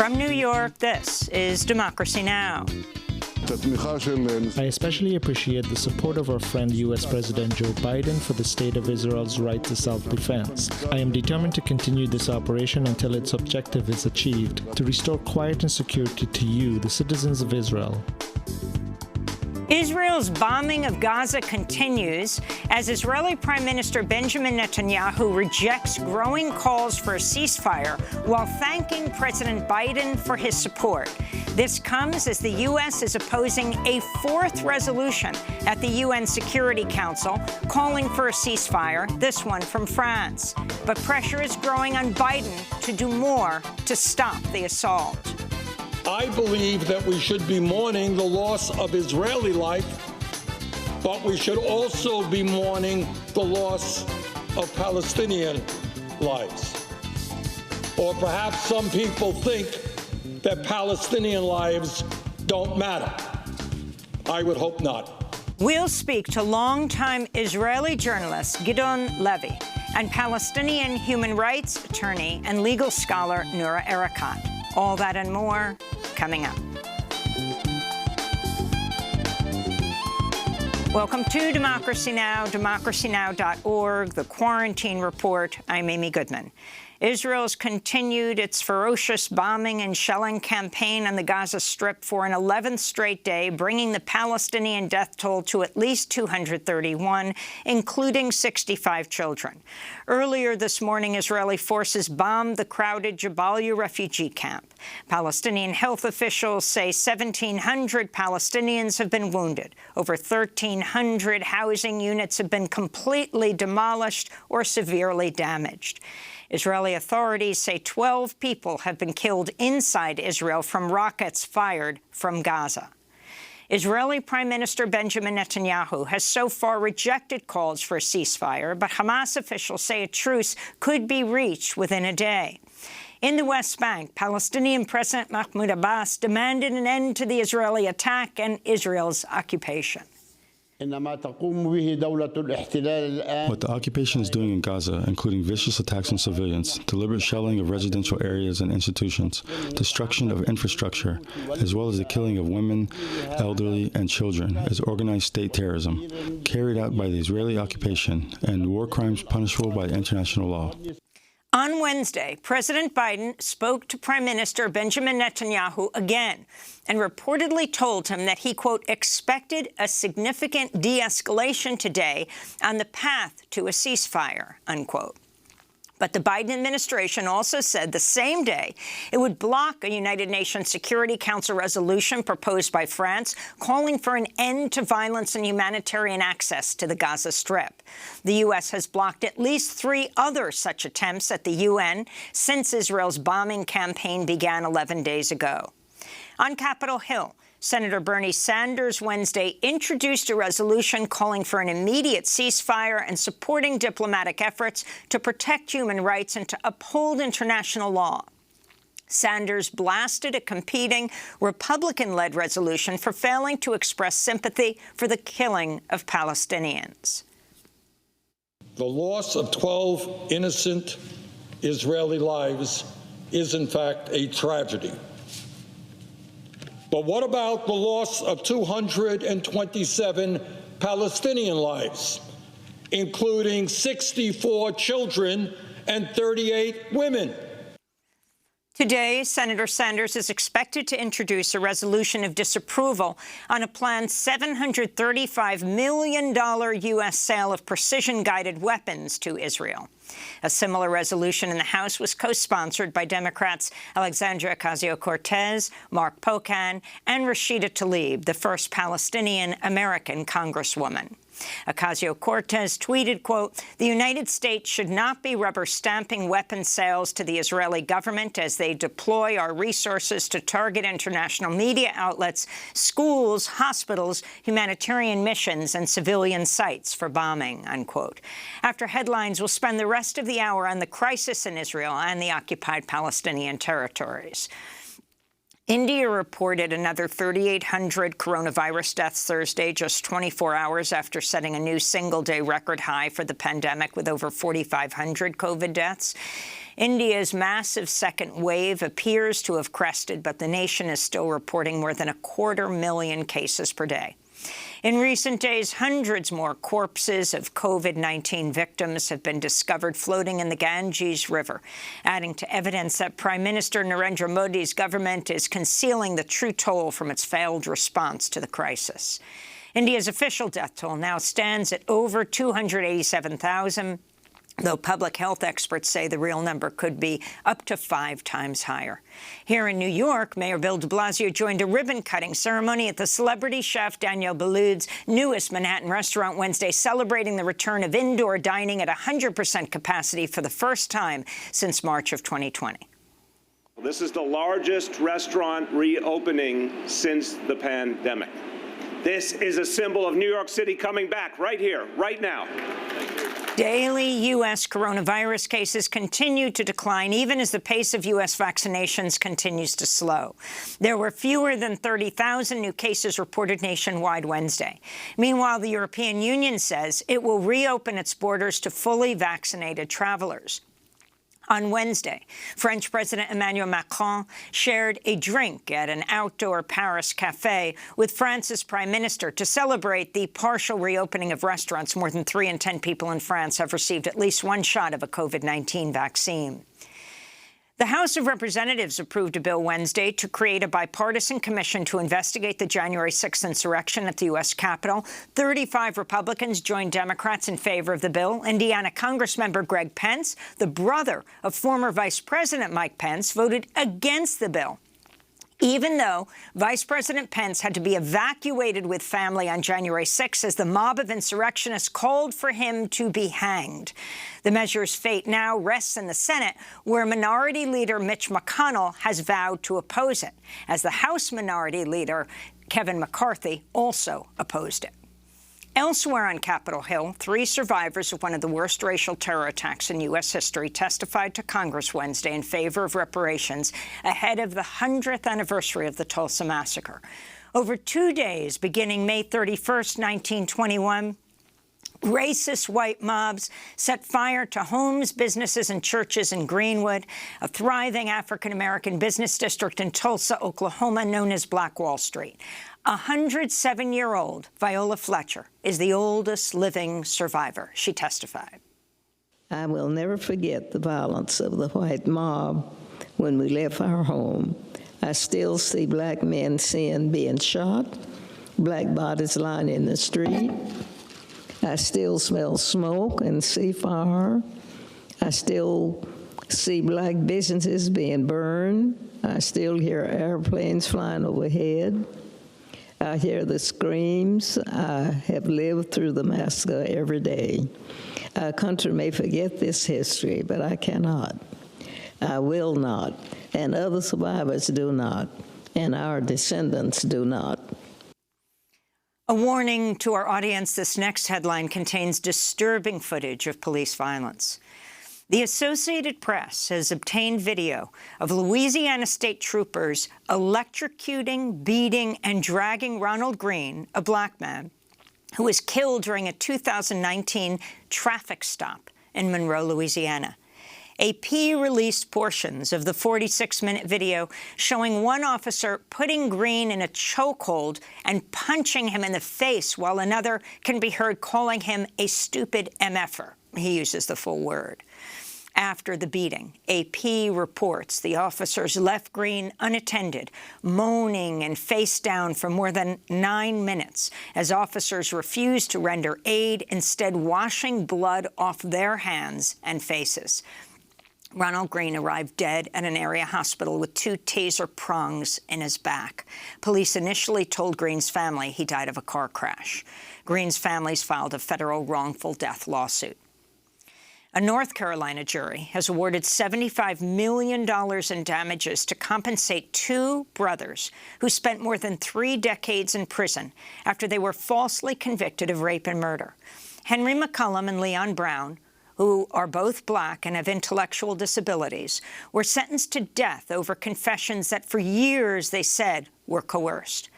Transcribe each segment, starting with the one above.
From New York, this is Democracy Now! I especially appreciate the support of our friend U.S. President Joe Biden for the state of Israel's right to self-defense. I am determined to continue this operation until its objective is achieved, to restore quiet and security to you, the citizens of Israel. Israel's bombing of Gaza continues as Israeli Prime Minister Benjamin Netanyahu rejects growing calls for a ceasefire while thanking President Biden for his support. This comes as the U.S. is opposing a fourth resolution at the UN Security Council calling for a ceasefire, this one from France. But pressure is growing on Biden to do more to stop the assault. I believe that we should be mourning the loss of Israeli life, but we should also be mourning the loss of Palestinian lives. Or perhaps some people think that Palestinian lives don't matter. I would hope not. We'll speak to longtime Israeli journalist Gideon Levy and Palestinian human rights attorney and legal scholar Noura Erakat. All that and more coming up. Welcome to Democracy Now!, democracynow.org, the Quarantine Report. I'm Amy Goodman. Israel's continued its ferocious bombing and shelling campaign on the Gaza Strip for an 11th straight day, bringing the Palestinian death toll to at least 231, including 65 children. Earlier this morning, Israeli forces bombed the crowded Jabalia refugee camp. Palestinian health officials say 1,700 Palestinians have been wounded. Over 1,300 housing units have been completely demolished or severely damaged. Israeli authorities say 12 people have been killed inside Israel from rockets fired from Gaza. Israeli Prime Minister Benjamin Netanyahu has so far rejected calls for a ceasefire, but Hamas officials say a truce could be reached within a day. In the West Bank, Palestinian President Mahmoud Abbas demanded an end to the Israeli attack and Israel's occupation. What the occupation is doing in Gaza, including vicious attacks on civilians, deliberate shelling of residential areas and institutions, destruction of infrastructure, as well as the killing of women, elderly, and children, is organized state terrorism, carried out by the Israeli occupation, and war crimes punishable by international law. On Wednesday, President Biden spoke to Prime Minister Benjamin Netanyahu again and reportedly told him that he, quote, expected a significant de-escalation today on the path to a ceasefire, unquote. But the Biden administration also said the same day it would block a United Nations Security Council resolution proposed by France calling for an end to violence and humanitarian access to the Gaza Strip. The U.S. has blocked at least 3 other such attempts at the UN since Israel's bombing campaign began 11 days ago. On Capitol Hill, Senator Bernie Sanders Wednesday introduced a resolution calling for an immediate ceasefire and supporting diplomatic efforts to protect human rights and to uphold international law. Sanders blasted a competing Republican-led resolution for failing to express sympathy for the killing of Palestinians. The loss of 12 innocent Israeli lives is, in fact, a tragedy. But what about the loss of 227 Palestinian lives, including 64 children and 38 women? Today, Senator Sanders is expected to introduce a resolution of disapproval on a planned $735 million U.S. sale of precision-guided weapons to Israel. A similar resolution in the House was co-sponsored by Democrats Alexandria Ocasio-Cortez, Mark Pocan, and Rashida Tlaib, the first Palestinian-American congresswoman. Ocasio-Cortez tweeted, quote, "The United States should not be rubber-stamping weapons sales to the Israeli government as they deploy our resources to target international media outlets, schools, hospitals, humanitarian missions, and civilian sites for bombing," unquote. After headlines, we'll spend the rest of the hour on the crisis in Israel and the occupied Palestinian territories. India reported another 3,800 coronavirus deaths Thursday, just 24 hours after setting a new single-day record high for the pandemic with over 4,500 COVID deaths. India's massive second wave appears to have crested, but the nation is still reporting more than 250,000 cases per day. In recent days, hundreds more corpses of COVID-19 victims have been discovered floating in the Ganges River, adding to evidence that Prime Minister Narendra Modi's government is concealing the true toll from its failed response to the crisis. India's official death toll now stands at over 287,000, though public health experts say the real number could be up to 5 times higher. Here in New York, Mayor Bill de Blasio joined a ribbon-cutting ceremony at the celebrity chef Daniel Boulud's newest Manhattan restaurant Wednesday, celebrating the return of indoor dining at 100% capacity for the first time since March of 2020. This is the largest restaurant reopening since the pandemic. This is a symbol of New York City coming back right here, right now. Daily U.S. coronavirus cases continue to decline, even as the pace of U.S. vaccinations continues to slow. There were fewer than 30,000 new cases reported nationwide Wednesday. Meanwhile, the European Union says it will reopen its borders to fully vaccinated travelers. On Wednesday, French President Emmanuel Macron shared a drink at an outdoor Paris cafe with France's Prime Minister to celebrate the partial reopening of restaurants. More than 3 in 10 people in France have received at least 1 shot of a COVID-19 vaccine. The House of Representatives approved a bill Wednesday to create a bipartisan commission to investigate the January 6th insurrection at the U.S. Capitol. 35 Republicans joined Democrats in favor of the bill. Indiana Congressmember Greg Pence, the brother of former Vice President Mike Pence, voted against the bill, even though Vice President Pence had to be evacuated with family on January 6 as the mob of insurrectionists called for him to be hanged. The measure's fate now rests in the Senate, where Minority Leader Mitch McConnell has vowed to oppose it, as the House Minority Leader Kevin McCarthy also opposed it. Elsewhere on Capitol Hill, 3 survivors of one of the worst racial terror attacks in U.S. history testified to Congress Wednesday in favor of reparations ahead of the 100th anniversary of the Tulsa Massacre. Over 2 days, beginning May 31st, 1921, racist white mobs set fire to homes, businesses, and churches in Greenwood, a thriving African-American business district in Tulsa, Oklahoma, known as Black Wall Street. 107-year-old Viola Fletcher is the oldest living survivor. She testified. I will never forget the violence of the white mob when we left our home. I still see black men being shot, black bodies lying in the street. I still smell smoke and see fire. I still see black businesses being burned. I still hear airplanes flying overhead. I hear the screams. I have lived through the massacre every day. Our country may forget this history, but I cannot. I will not, and other survivors do not, and our descendants do not. A warning to our audience, this next headline contains disturbing footage of police violence. The Associated Press has obtained video of Louisiana state troopers electrocuting, beating, and dragging Ronald Green, a black man, who was killed during a 2019 traffic stop in Monroe, Louisiana. AP released portions of the 46-minute video showing one officer putting Green in a chokehold and punching him in the face, while another can be heard calling him a stupid MFer. He uses the full word. After the beating, AP reports the officers left Green unattended, moaning and face down for more than 9 minutes as officers refused to render aid, instead washing blood off their hands and faces. Ronald Green arrived dead at an area hospital with 2 taser prongs in his back. Police initially told Green's family he died of a car crash. Green's families filed a federal wrongful death lawsuit. A North Carolina jury has awarded $75 million in damages to compensate 2 brothers who spent more than 3 decades in prison after they were falsely convicted of rape and murder. Henry McCullum and Leon Brown, who are both black and have intellectual disabilities, were sentenced to death over confessions that for years they said were coerced.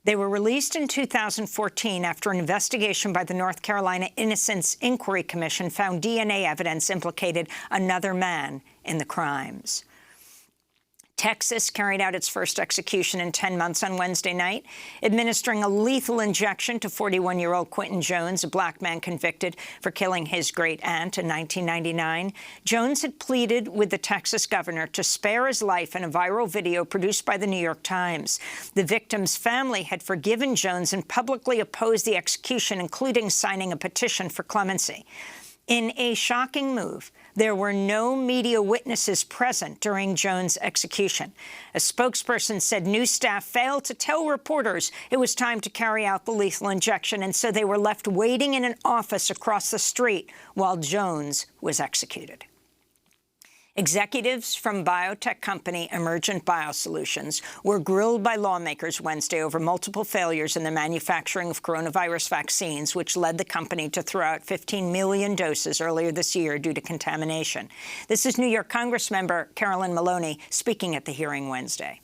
They were released in 2014 after an investigation by the North Carolina Innocence Inquiry Commission found DNA evidence implicated another man in the crimes. Texas carried out its first execution in 10 months on Wednesday night, administering a lethal injection to 41-year-old Quentin Jones, a black man convicted for killing his great-aunt in 1999. Jones had pleaded with the Texas governor to spare his life in a viral video produced by the New York Times. The victim's family had forgiven Jones and publicly opposed the execution, including signing a petition for clemency. In a shocking move, there were no media witnesses present during Jones' execution. A spokesperson said news staff failed to tell reporters it was time to carry out the lethal injection, and so they were left waiting in an office across the street while Jones was executed. Executives from biotech company Emergent Biosolutions were grilled by lawmakers Wednesday over multiple failures in the manufacturing of coronavirus vaccines, which led the company to throw out 15 million doses earlier this year due to contamination. This is New York Congressmember Carolyn Maloney speaking at the hearing Wednesday.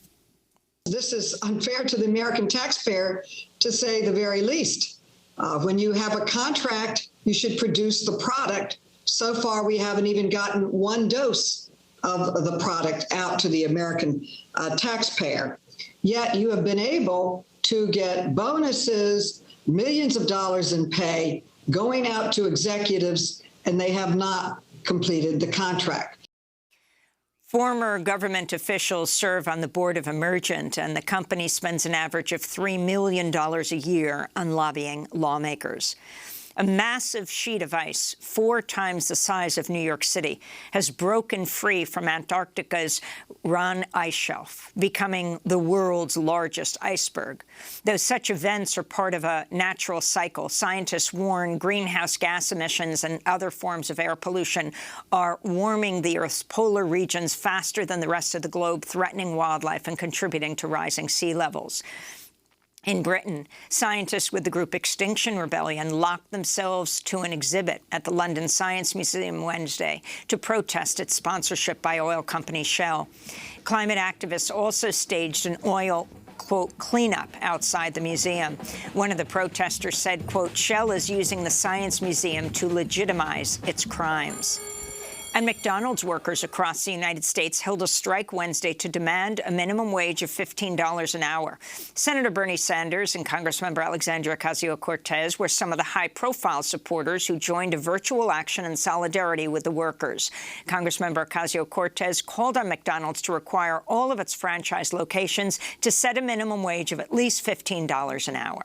This is unfair to the American taxpayer, to say the very least. When you have a contract, you should produce the product. So far, we haven't even gotten one dose of the product out to the American taxpayer. Yet you have been able to get bonuses, millions of dollars in pay going out to executives, and they have not completed the contract. Former government officials serve on the board of Emergent, and the company spends an average of $3 million a year on lobbying lawmakers. A massive sheet of ice, 4 times the size of New York City, has broken free from Antarctica's Ron ice shelf, becoming the world's largest iceberg. Though such events are part of a natural cycle, scientists warn greenhouse gas emissions and other forms of air pollution are warming the Earth's polar regions faster than the rest of the globe, threatening wildlife and contributing to rising sea levels. In Britain, scientists with the group Extinction Rebellion locked themselves to an exhibit at the London Science Museum Wednesday to protest its sponsorship by oil company Shell. Climate activists also staged an oil, quote, cleanup outside the museum. One of the protesters said, quote, Shell is using the Science Museum to legitimize its crimes. And McDonald's workers across the United States held a strike Wednesday to demand a minimum wage of $15 an hour. Senator Bernie Sanders and Congressmember Alexandria Ocasio-Cortez were some of the high-profile supporters who joined a virtual action in solidarity with the workers. Congressmember Ocasio-Cortez called on McDonald's to require all of its franchise locations to set a minimum wage of at least $15 an hour.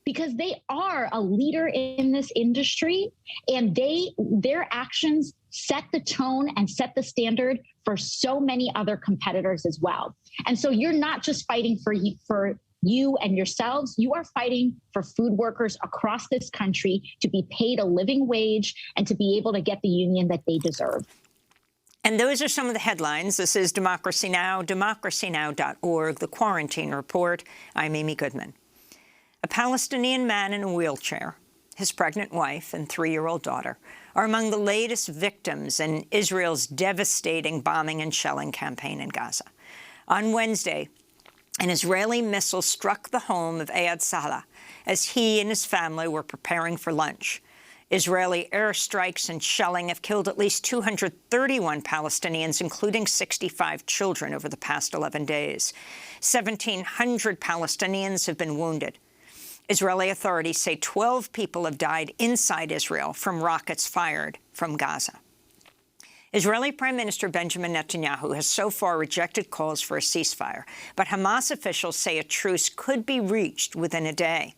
Because they are a leader in this industry, and their actions set the tone and set the standard for so many other competitors as well. And so you're not just fighting for you and yourselves, you are fighting for food workers across this country to be paid a living wage and to be able to get the union that they deserve. And those are some of the headlines. This is Democracy Now!, democracynow.org, The Quarantine Report. I'm Amy Goodman. A Palestinian man in a wheelchair, his pregnant wife and 3-year-old daughter are among the latest victims in Israel's devastating bombing and shelling campaign in Gaza. On Wednesday, an Israeli missile struck the home of Ayad Salah as he and his family were preparing for lunch. Israeli airstrikes and shelling have killed at least 231 Palestinians, including 65 children, over the past 11 days. 1,700 Palestinians have been wounded. Israeli authorities say 12 people have died inside Israel from rockets fired from Gaza. Israeli Prime Minister Benjamin Netanyahu has so far rejected calls for a ceasefire, but Hamas officials say a truce could be reached within a day.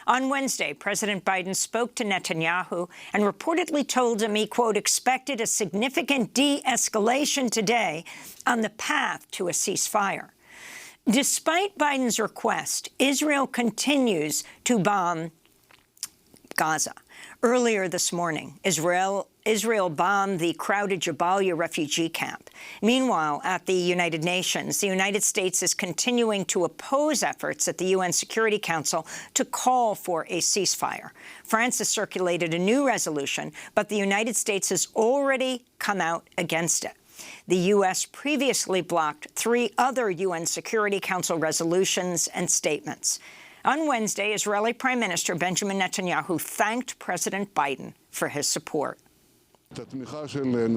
On Wednesday, President Biden spoke to Netanyahu and reportedly told him he, quote, expected a significant de-escalation today on the path to a ceasefire. Despite Biden's request, Israel continues to bomb Gaza. Earlier this morning, Israel bombed the crowded Jabalia refugee camp. Meanwhile, at the United Nations, the United States is continuing to oppose efforts at the UN Security Council to call for a ceasefire. France has circulated a new resolution, but the United States has already come out against it. The U.S. previously blocked 3 other UN Security Council resolutions and statements. On Wednesday, Israeli Prime Minister Benjamin Netanyahu thanked President Biden for his support.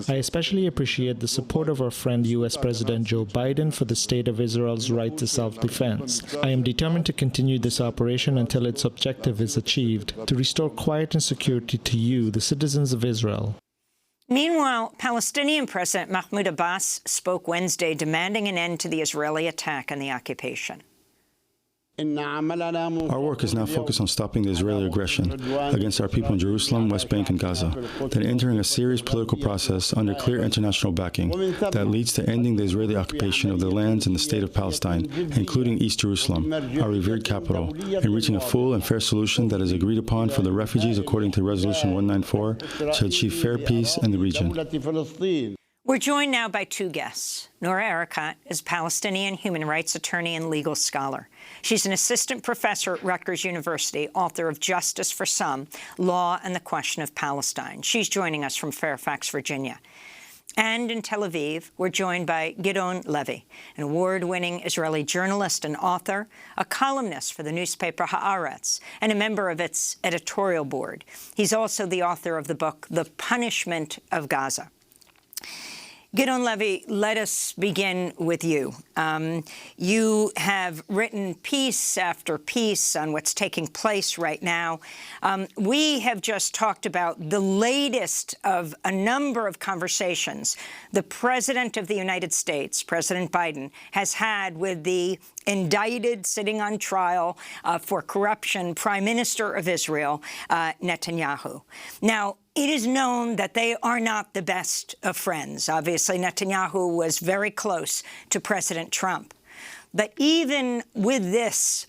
I especially appreciate the support of our friend U.S. President Joe Biden for the state of Israel's right to self-defense. I am determined to continue this operation until its objective is achieved, to restore quiet and security to you, the citizens of Israel. Meanwhile, Palestinian President Mahmoud Abbas spoke Wednesday demanding an end to the Israeli attack and the occupation. Our work is now focused on stopping the Israeli aggression against our people in Jerusalem, West Bank, and Gaza, then entering a serious political process under clear international backing that leads to ending the Israeli occupation of the lands in the state of Palestine, including East Jerusalem, our revered capital, and reaching a full and fair solution that is agreed upon for the refugees according to Resolution 194 to achieve fair peace in the region. We're joined now by 2 guests. Noura Erakat is Palestinian human rights attorney and legal scholar. She's an assistant professor at Rutgers University, author of Justice for Some, Law and the Question of Palestine. She's joining us from Fairfax, Virginia. And in Tel Aviv, we're joined by Gideon Levy, an award-winning Israeli journalist and author, a columnist for the newspaper Haaretz, and a member of its editorial board. He's also the author of the book, The Punishment of Gaza. Gideon Levy, let us begin with you. You have written piece after piece on what's taking place right now. We have just talked about the latest of a number of conversations the President of the United States, President Biden, has had with the indicted, sitting on trial for corruption, Prime Minister of Israel, Netanyahu. Now, it is known that they are not the best of friends. Obviously, Netanyahu was very close to President Trump. But even with this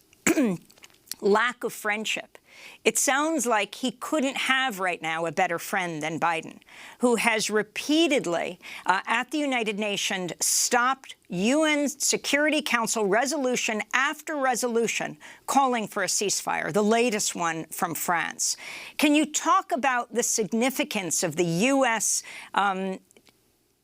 lack of friendship, it sounds like he couldn't have right now a better friend than Biden, who has repeatedly, at the United Nations, stopped UN Security Council resolution after resolution calling for a ceasefire, the latest one from France. Can you talk about the significance of the U.S.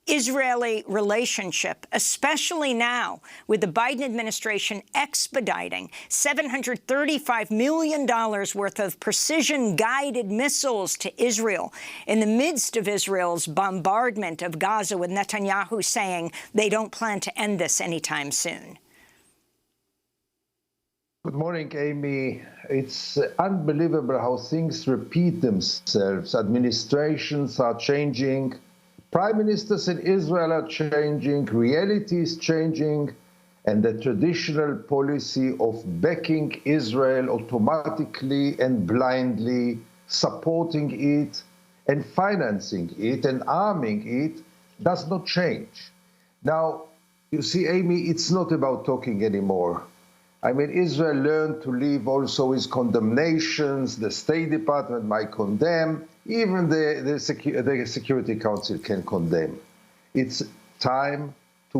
Israeli relationship, especially now with the Biden administration expediting $735 million worth of precision-guided missiles to Israel in the midst of Israel's bombardment of Gaza, with Netanyahu saying they don't plan to end this anytime soon? Good morning, Amy. It's unbelievable how things repeat themselves. Administrations are changing. Prime ministers in Israel are changing, reality is changing, and the traditional policy of backing Israel automatically and blindly, supporting it and financing it and arming it does not change. Now, you see, Amy, it's not about talking anymore. I mean, Israel learned to live also with condemnations. The State Department might condemn. Even the Security Council can condemn. It's time to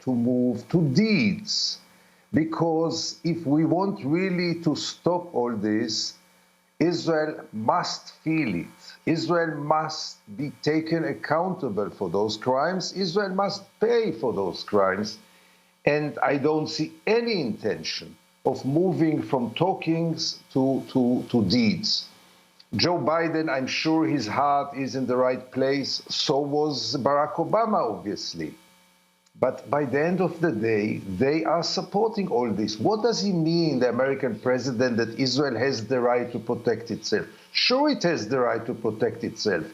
move to deeds. Because if we want really to stop all this, Israel must feel it. Israel must be taken accountable for those crimes. Israel must pay for those crimes. And I don't see any intention of moving from talkings to deeds. Joe Biden, I'm sure his heart is in the right place. So was Barack Obama, obviously. But by the end of the day, they are supporting all this. What does it mean, the American president, that Israel has the right to protect itself? Sure, it has the right to protect itself.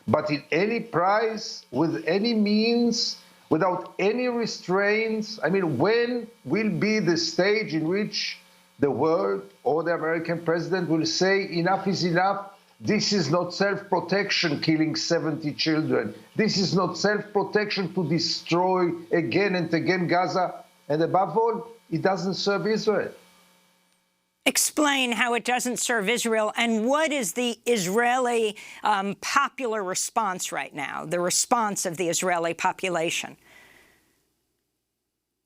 But at any price, with any means, without any restraints. I mean, when will be the stage in which the world or the American president will say enough is enough? This is not self-protection, killing 70 children. This is not self-protection to destroy again and again Gaza. And above all, it doesn't serve Israel. Explain how it doesn't serve Israel, and what is the Israeli popular response right now, the response of the Israeli population?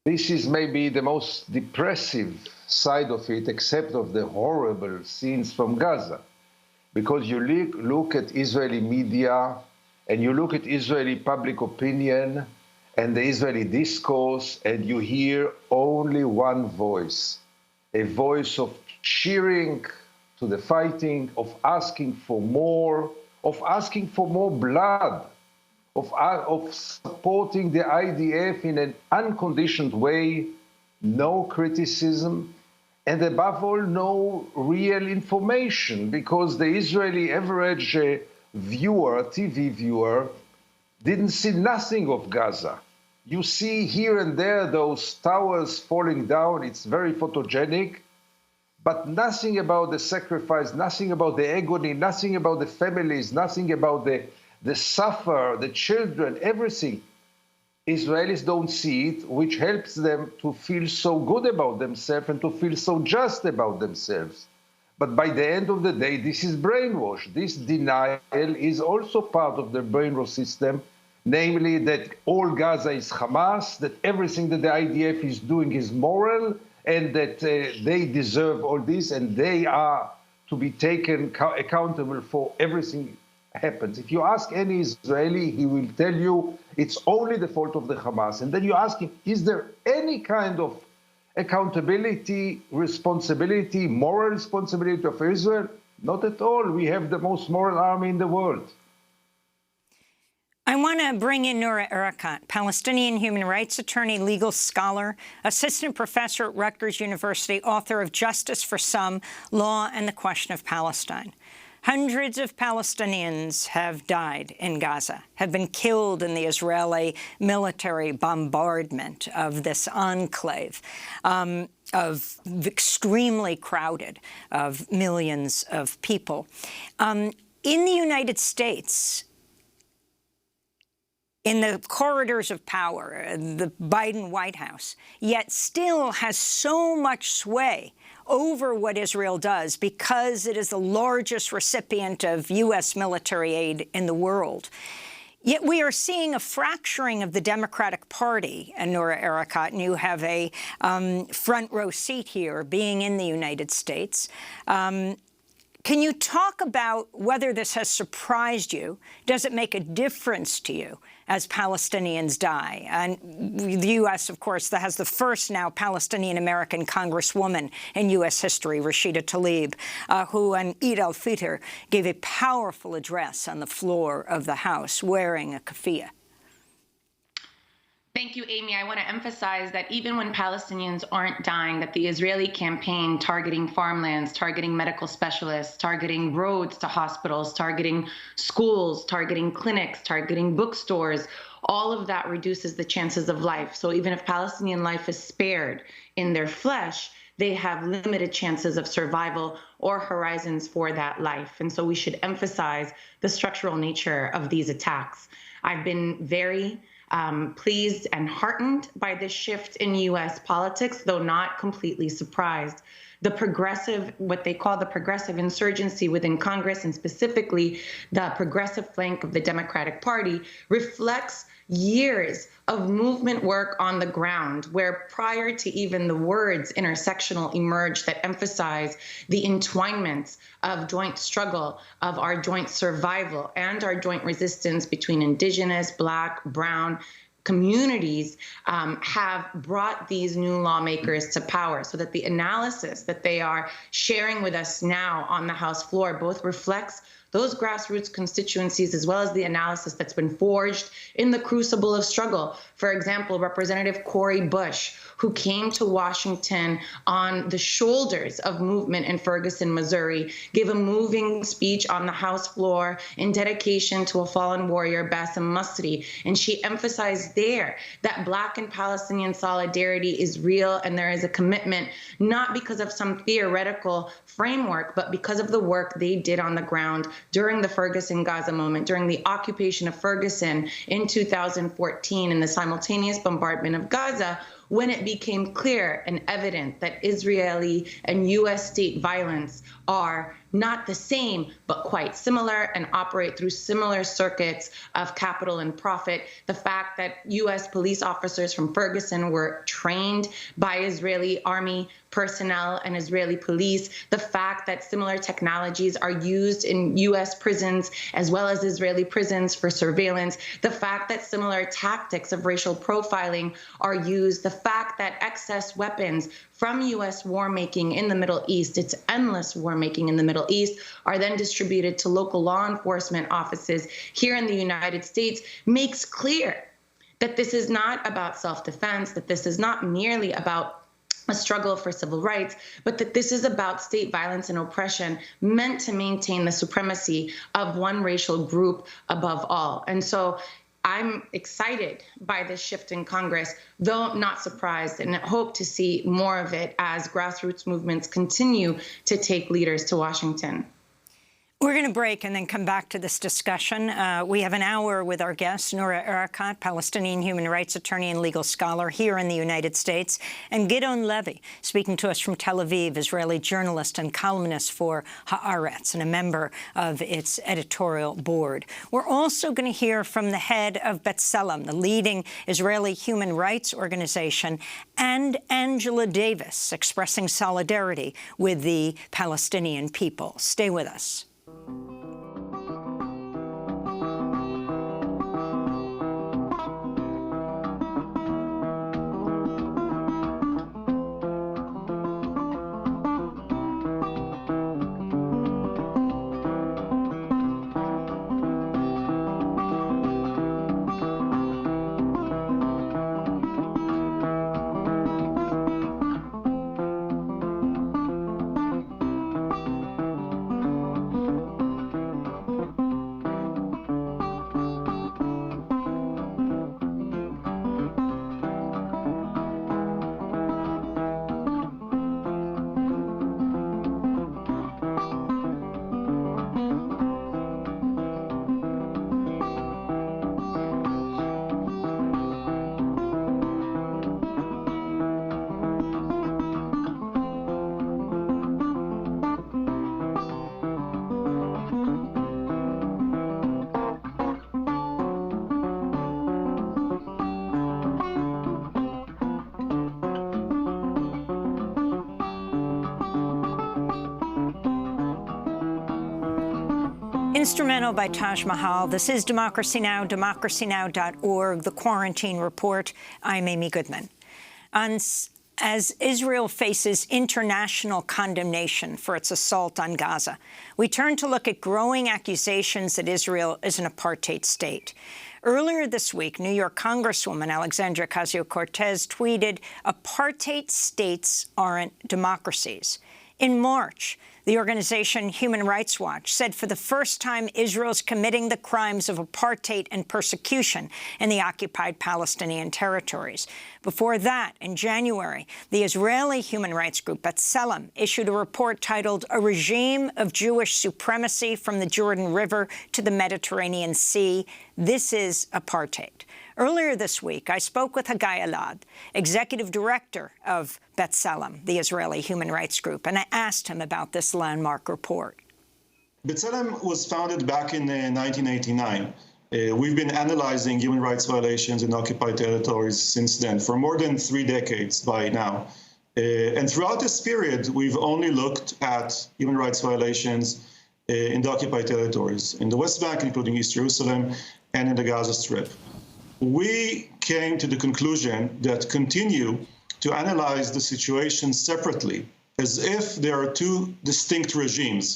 This is maybe the most depressive side of it, except of the horrible scenes from Gaza. Because you look at Israeli media and you look at Israeli public opinion, and the Israeli discourse, and you hear only one voice, a voice of cheering to the fighting, of asking for more blood, of supporting the IDF in an unconditioned way, no criticism, and above all, no real information, because the Israeli average viewer, TV viewer, didn't see nothing of Gaza. You see here and there those towers falling down. It's very photogenic, but nothing about the sacrifice, nothing about the agony, nothing about the families, nothing about the suffer, the children, everything. Israelis don't see it, which helps them to feel so good about themselves and to feel so just about themselves. But by the end of the day, this is brainwash. This denial is also part of the brainwash system, namely that all Gaza is Hamas, that everything that the IDF is doing is moral, and that they deserve all this, and they are to be taken accountable for everything happens. If you ask any Israeli, he will tell you it's only the fault of the Hamas. And then you ask him, is there any kind of accountability, responsibility, moral responsibility of Israel? Not at all. We have the most moral army in the world. I want to bring in Noura Erakat, Palestinian human rights attorney, legal scholar, assistant professor at Rutgers University, author of Justice for Some, Law and the Question of Palestine. Hundreds of Palestinians have died in Gaza, have been killed in the Israeli military bombardment of this enclave, of extremely crowded, of millions of people. In the United States, in the corridors of power, the Biden White House, yet still has so much sway over what Israel does because it is the largest recipient of U.S. military aid in the world. Yet we are seeing a fracturing of the Democratic Party, and Noura Erakat, and you have a front row seat here, being in the United States. Can you talk about whether this has surprised you? Does it make a difference to you as Palestinians die? And the U.S., of course, that has the first now Palestinian-American congresswoman in U.S. history, Rashida Tlaib, who on Eid al-Fitr gave a powerful address on the floor of the House wearing a keffiyeh. Thank you, Amy. I want to emphasize that even when Palestinians aren't dying, that the Israeli campaign targeting farmlands, targeting medical specialists, targeting roads to hospitals, targeting schools, targeting clinics, targeting bookstores, all of that reduces the chances of life. So even if Palestinian life is spared in their flesh, they have limited chances of survival or horizons for that life. And so we should emphasize the structural nature of these attacks. I've been very pleased and heartened by this shift in U.S. politics, though not completely surprised. The progressive, what they call the progressive insurgency within Congress, and specifically the progressive flank of the Democratic Party, reflects years of movement work on the ground, where prior to even the words intersectional emerged that emphasize the entwinements of joint struggle, of our joint survival and our joint resistance between indigenous, Black, brown communities, have brought these new lawmakers to power, so that the analysis that they are sharing with us now on the House floor both reflects those grassroots constituencies, as well as the analysis that's been forged in the crucible of struggle. For example, Representative Cori Bush, who came to Washington on the shoulders of movement in Ferguson, Missouri, gave a moving speech on the House floor in dedication to a fallen warrior, Bassem Masri. And she emphasized there that Black and Palestinian solidarity is real, and there is a commitment, not because of some theoretical framework, but because of the work they did on the ground during the Ferguson-Gaza moment, during the occupation of Ferguson in 2014 and the simultaneous bombardment of Gaza, when it became clear and evident that Israeli and U.S. state violence are not the same, but quite similar and operate through similar circuits of capital and profit. The fact that U.S. police officers from Ferguson were trained by Israeli army personnel and Israeli police, the fact that similar technologies are used in U.S. prisons as well as Israeli prisons for surveillance, the fact that similar tactics of racial profiling are used, the fact that excess weapons from U.S. war-making in the Middle East, its endless war-making in the Middle East, are then distributed to local law enforcement offices here in the United States, makes clear that this is not about self-defense, that this is not merely about a struggle for civil rights, but that this is about state violence and oppression meant to maintain the supremacy of one racial group above all. And so I'm excited by this shift in Congress, though not surprised, and hope to see more of it as grassroots movements continue to take leaders to Washington. We're going to break and then come back to this discussion. We have an hour with our guest, Noura Erakat, Palestinian human rights attorney and legal scholar here in the United States, and Gideon Levy, speaking to us from Tel Aviv, Israeli journalist and columnist for Haaretz and a member of its editorial board. We're also going to hear from the head of B'Tselem, the leading Israeli human rights organization, and Angela Davis, expressing solidarity with the Palestinian people. Stay with us. Instrumental by Taj Mahal. This is Democracy Now!, DemocracyNow.org, The Quarantine Report. I'm Amy Goodman. As Israel faces international condemnation for its assault on Gaza, we turn to look at growing accusations that Israel is an apartheid state. Earlier this week, New York Congresswoman Alexandria Ocasio-Cortez tweeted, "Apartheid states aren't democracies." In March, the organization Human Rights Watch said for the first time Israel's committing the crimes of apartheid and persecution in the occupied Palestinian territories. Before that, in January, the Israeli human rights group B'Tselem issued a report titled "A Regime of Jewish Supremacy from the Jordan River to the Mediterranean Sea. This is Apartheid." Earlier this week, I spoke with Haggai Elad, executive director of B'Tselem, the Israeli human rights group, and I asked him about this landmark report. B'Tselem was founded back in 1989. We've been analyzing human rights violations in occupied territories since then, for more than 3 decades by now. And throughout this period, we've only looked at human rights violations in the occupied territories, in the West Bank, including East Jerusalem, and in the Gaza Strip. We came to the conclusion that continue to analyze the situation separately, as if there are two distinct regimes,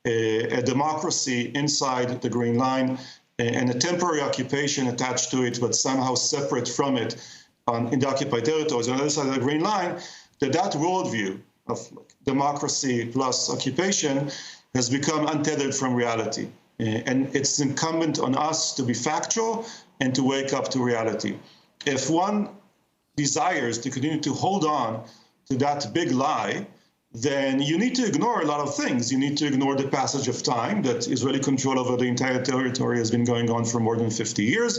a democracy inside the Green Line and a temporary occupation attached to it, but somehow separate from it in the occupied territories on the other side of the Green Line, that worldview of democracy plus occupation has become untethered from reality. And it's incumbent on us to be factual and to wake up to reality. If one desires to continue to hold on to that big lie, then you need to ignore a lot of things. You need to ignore the passage of time, that Israeli control over the entire territory has been going on for more than 50 years.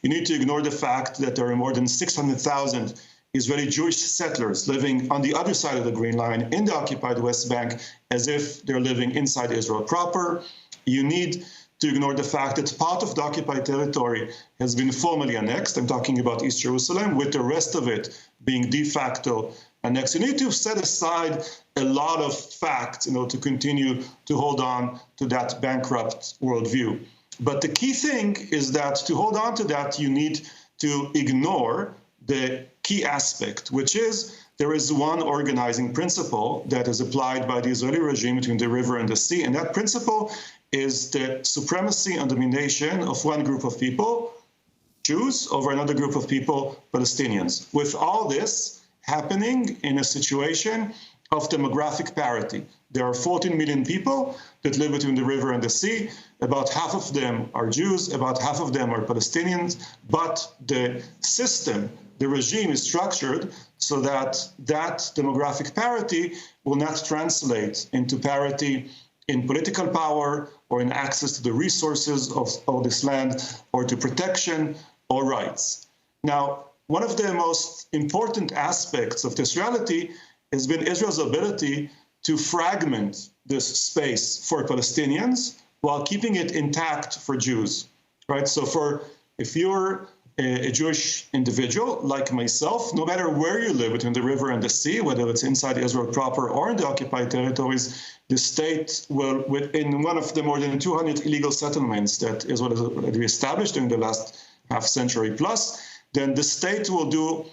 You need to ignore the fact that there are more than 600,000 Israeli Jewish settlers living on the other side of the Green Line in the occupied West Bank as if they're living inside Israel proper. You need to ignore the fact that part of the occupied territory has been formally annexed. I'm talking about East Jerusalem, with the rest of it being de facto annexed. You need to set aside a lot of facts, to continue to hold on to that bankrupt worldview. But the key thing is that to hold on to that, you need to ignore the key aspect, which is there is one organizing principle that is applied by the Israeli regime between the river and the sea, and that principle is the supremacy and domination of one group of people, Jews, over another group of people, Palestinians. With all this happening in a situation of demographic parity. There are 14 million people that live between the river and the sea. About half of them are Jews, about half of them are Palestinians, but the system, the regime is structured so that that demographic parity will not translate into parity in political power or in access to the resources of this land or to protection or rights. Now, one of the most important aspects of this reality has been Israel's ability to fragment this space for Palestinians while keeping it intact for Jews, right? So if you're a Jewish individual like myself, no matter where you live between the river and the sea, whether it's inside Israel proper or in the occupied territories, the state will, within one of the more than 200 illegal settlements that Israel has established during the last half century plus, then the state will do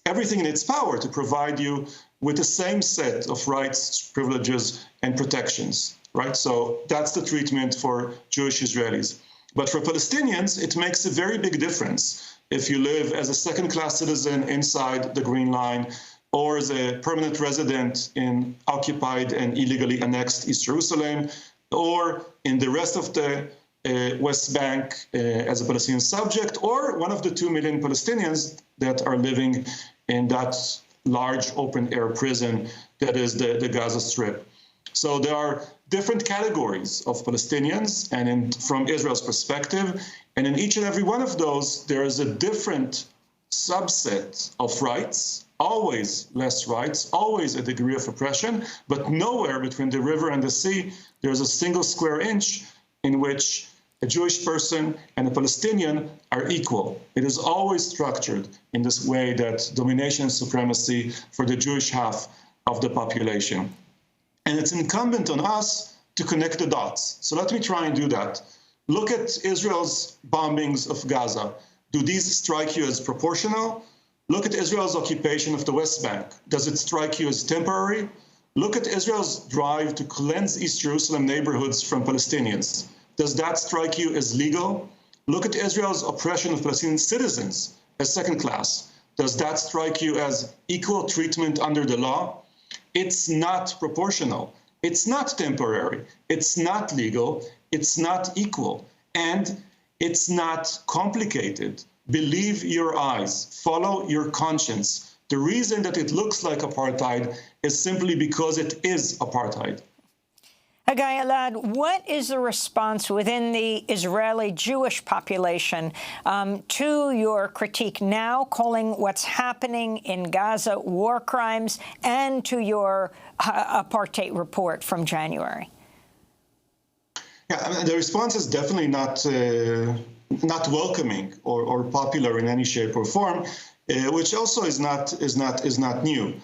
everything in its power to provide you with the same set of rights, privileges, and protections, right? So that's the treatment for Jewish Israelis. But for Palestinians, it makes a very big difference if you live as a second-class citizen inside the Green Line or as a permanent resident in occupied and illegally annexed East Jerusalem, or in the rest of the West Bank as a Palestinian subject, or one of the 2 million Palestinians that are living in that large open-air prison that is the Gaza Strip. So there are different categories of Palestinians, and from Israel's perspective, and in each and every one of those, there is a different subset of rights, always less rights, always a degree of oppression, but nowhere between the river and the sea, there's a single square inch in which a Jewish person and a Palestinian are equal. It is always structured in this way that domination and supremacy for the Jewish half of the population. And it's incumbent on us to connect the dots. So let me try and do that. Look at Israel's bombings of Gaza. Do these strike you as proportional? Look at Israel's occupation of the West Bank. Does it strike you as temporary? Look at Israel's drive to cleanse East Jerusalem neighborhoods from Palestinians. Does that strike you as legal? Look at Israel's oppression of Palestinian citizens as second class. Does that strike you as equal treatment under the law? It's not proportional. It's not temporary. It's not legal. It's not equal. And it's not complicated. Believe your eyes. Follow your conscience. The reason that it looks like apartheid is simply because it is apartheid. Guy Elad, what is the response within the Israeli Jewish population to your critique now, calling what's happening in Gaza war crimes, and to your apartheid report from January? Yeah, I mean, the response is definitely not welcoming or popular in any shape or form, which also is not new.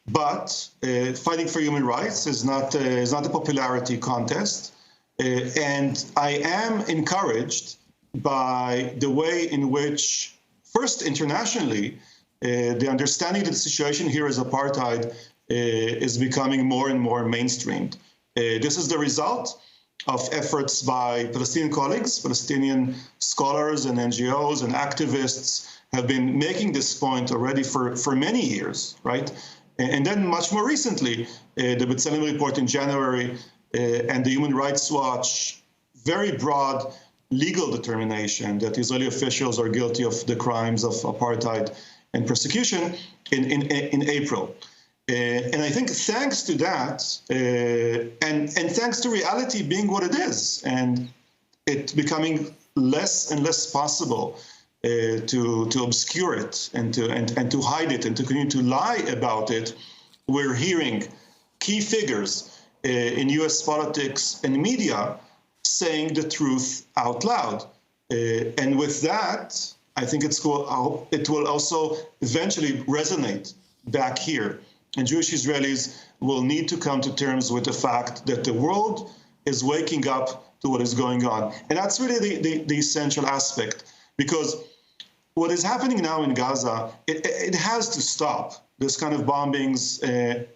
But fighting for human rights is not a popularity contest, and I am encouraged by the way in which, first internationally, the understanding that the situation here is apartheid is becoming more and more mainstreamed. This is the result of efforts by Palestinian colleagues, Palestinian scholars and NGOs and activists have been making this point already for many years, right? And then much more recently, the B'Tselem report in January and the Human Rights Watch, very broad legal determination that Israeli officials are guilty of the crimes of apartheid and persecution in April. And I think thanks to that, and thanks to reality being what it is, and it becoming less and less possible to obscure it and to hide it and to continue to lie about it, we're hearing key figures in U.S. politics and media saying the truth out loud. And with that, I think it will also eventually resonate back here. And Jewish Israelis will need to come to terms with the fact that the world is waking up to what is going on. And that's really the essential aspect, because what is happening now in Gaza, it has to stop. This kind of bombings,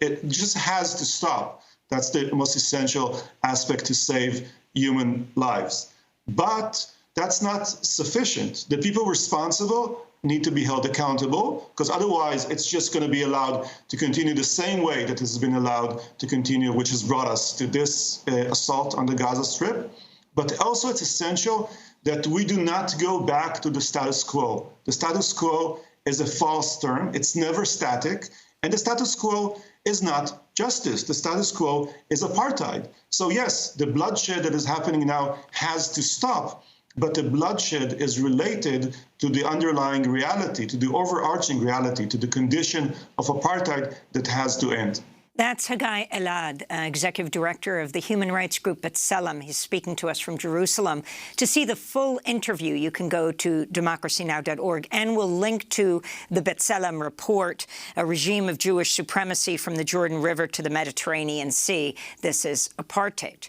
it just has to stop. That's the most essential aspect to save human lives. But that's not sufficient. The people responsible need to be held accountable, because otherwise it's just going to be allowed to continue the same way that has been allowed to continue, which has brought us to this assault on the Gaza Strip. But also it's essential that we do not go back to the status quo. The status quo is a false term. It's never static. And the status quo is not justice. The status quo is apartheid. So yes, the bloodshed that is happening now has to stop. But the bloodshed is related to the underlying reality, to the overarching reality, to the condition of apartheid that has to end. That's Haggai Elad, Executive Director of the human rights group B'Tselem. He's speaking to us from Jerusalem. To see the full interview, you can go to DemocracyNow.org, and we'll link to the B'Tselem report, A Regime of Jewish Supremacy from the Jordan River to the Mediterranean Sea. This is apartheid.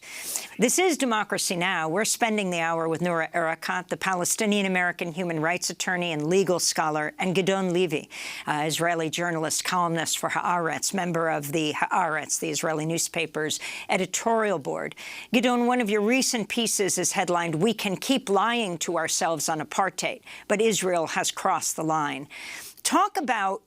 This is Democracy Now! We're spending the hour with Noura Erakat, the Palestinian-American human rights attorney and legal scholar, and Gidon Levy, Israeli journalist, columnist for Haaretz, member of the Haaretz, the Israeli newspaper's editorial board. Gidon, one of your recent pieces is headlined, "We can keep lying to ourselves on apartheid, but Israel has crossed the line." Talk about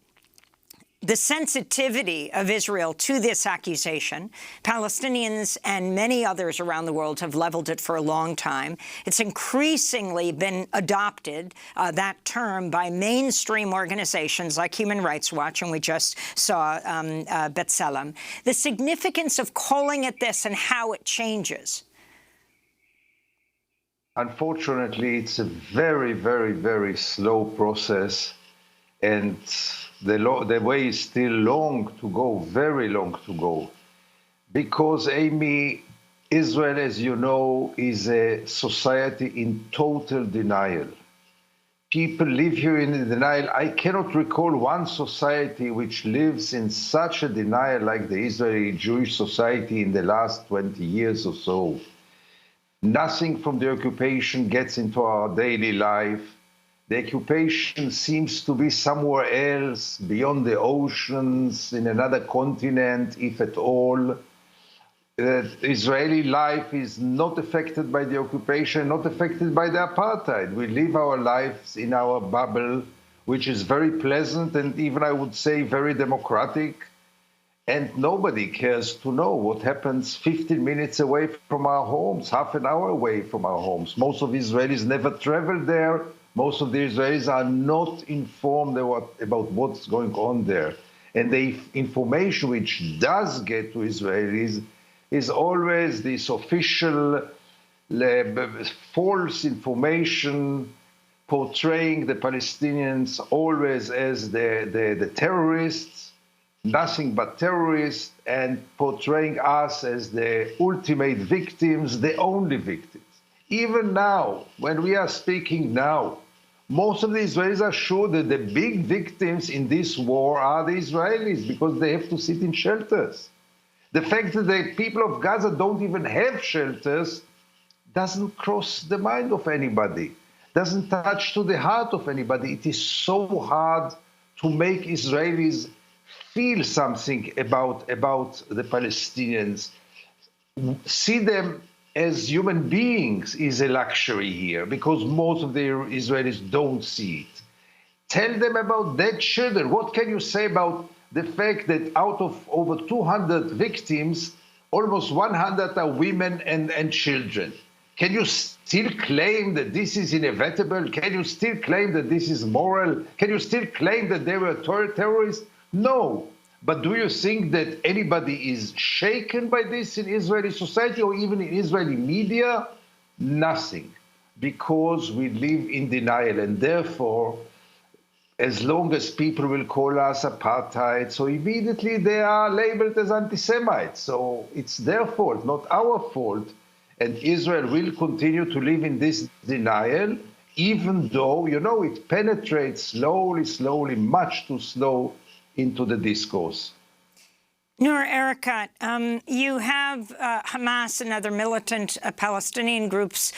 the sensitivity of Israel to this accusation. Palestinians and many others around the world have leveled it for a long time. It's increasingly been adopted, that term, by mainstream organizations like Human Rights Watch, and we just saw B'Tselem. The significance of calling it this and how it changes. Unfortunately, it's a very, very, very slow process, and the way is still long to go, very long to go. Because, Amy, Israel, as you know, is a society in total denial. People live here in denial. I cannot recall one society which lives in such a denial like the Israeli Jewish society in the last 20 years or so. Nothing from the occupation gets into our daily life. The occupation seems to be somewhere else, beyond the oceans, in another continent, if at all. Israeli life is not affected by the occupation, not affected by the apartheid. We live our lives in our bubble, which is very pleasant and even, I would say, very democratic. And nobody cares to know what happens 15 minutes away from our homes, half an hour away from our homes. Most of Israelis never travel there. Most of the Israelis are not informed about what's going on there. And the information which does get to Israelis is always this official false information portraying the Palestinians always as the terrorists, nothing but terrorists, and portraying us as the ultimate victims, the only victims. Even now, when we are speaking now, most of the Israelis are sure that the big victims in this war are the Israelis because they have to sit in shelters. The fact that the people of Gaza don't even have shelters doesn't cross the mind of anybody, doesn't touch to the heart of anybody. It is so hard to make Israelis feel something about the Palestinians. See them as human beings is a luxury here because most of the Israelis don't see it. Tell them about dead children. What can you say about the fact that out of over 200 victims, almost 100 are women and children? Can you still claim that this is inevitable? Can you still claim that this is moral? Can you still claim that they were terrorists? No. But do you think that anybody is shaken by this in Israeli society or even in Israeli media? Nothing. because we live in denial, and therefore, as long as people will call us apartheid, so immediately they are labeled as anti-Semites. So it's their fault, not our fault. And Israel will continue to live in this denial, even though, it penetrates slowly, much too slow into the discourse. Noor Erekat, you have Hamas and other militant Palestinian groups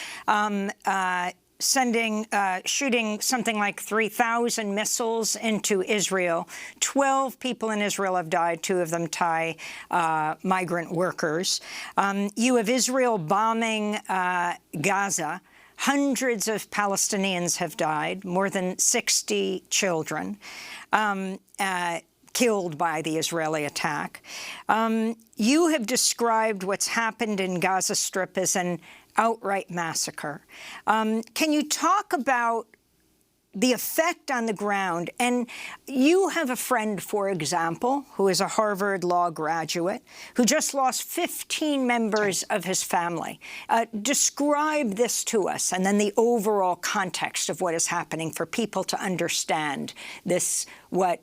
shooting something like 3,000 missiles into Israel. 12 people in Israel have died, 2 of them Thai migrant workers. You have Israel bombing Gaza. Hundreds of Palestinians have died, more than 60 children killed by the Israeli attack. You have described what's happened in Gaza Strip as an outright massacre. Can you talk about the effect on the ground? And you have a friend, for example, who is a Harvard Law graduate, who just lost 15 members of his family. Describe this to us, and then the overall context of what is happening for people to understand this, what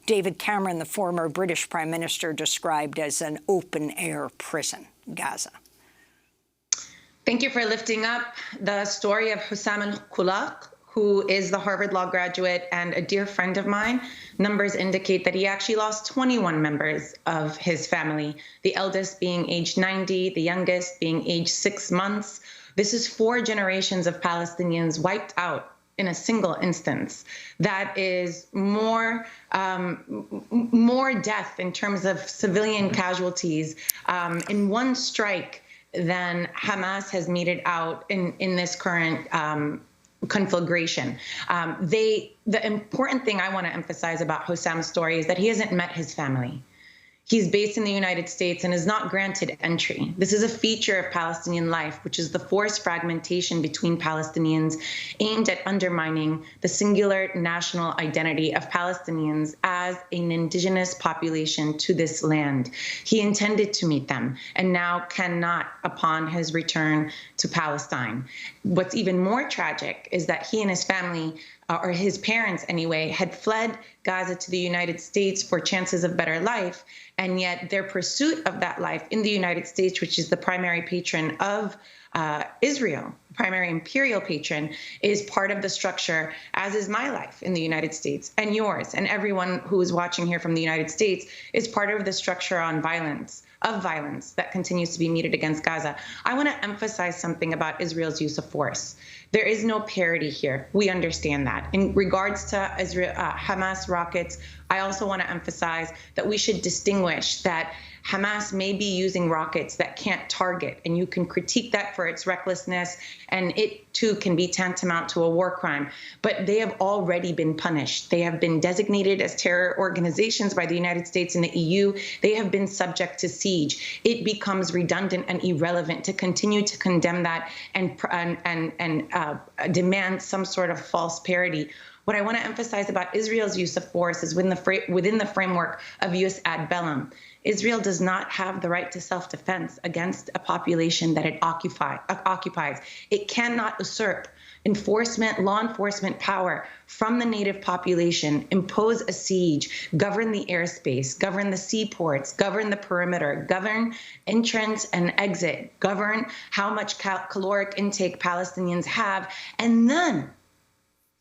David Cameron, the former British Prime Minister, described as an open-air prison, Gaza. Thank you for lifting up the story of Hussam al-Kulaq, who is the Harvard Law graduate and a dear friend of mine. Numbers indicate that he actually lost 21 members of his family, the eldest being age 90, the youngest being age 6 months. This is 4 generations of Palestinians wiped out in a single instance. That is more death in terms of civilian casualties in one strike than Hamas has meted out in this current conflagration. The important thing I want to emphasize about Hussam's story is that he hasn't met his family. He's based in the United States and is not granted entry. This is a feature of Palestinian life, which is the forced fragmentation between Palestinians aimed at undermining the singular national identity of Palestinians as an indigenous population to this land. He intended to meet them and now cannot upon his return to Palestine. What's even more tragic is that he and his family, or his parents anyway, had fled Gaza to the United States for chances of better life, and yet their pursuit of that life in the United States, which is the primary patron of Israel, primary imperial patron, is part of the structure, as is my life in the United States, and yours, and everyone who is watching here from the United States, is part of the structure on violence that continues to be meted against Gaza. I want to emphasize something about Israel's use of force. There is no parity here. We understand that. In regards to Israel, Hamas rockets, I also want to emphasize that we should distinguish that Hamas may be using rockets that can't target, and you can critique that for its recklessness, and it too can be tantamount to a war crime. But they have already been punished. They have been designated as terror organizations by the United States and the EU. They have been subject to siege. It becomes redundant and irrelevant to continue to condemn that and demand some sort of false parity. What I want to emphasize about Israel's use of force is within the framework of jus ad bellum. Israel does not have the right to self-defense against a population that it occupies. It cannot usurp law enforcement power from the native population, impose a siege, govern the airspace, govern the seaports, govern the perimeter, govern entrance and exit, govern how much caloric intake Palestinians have, and then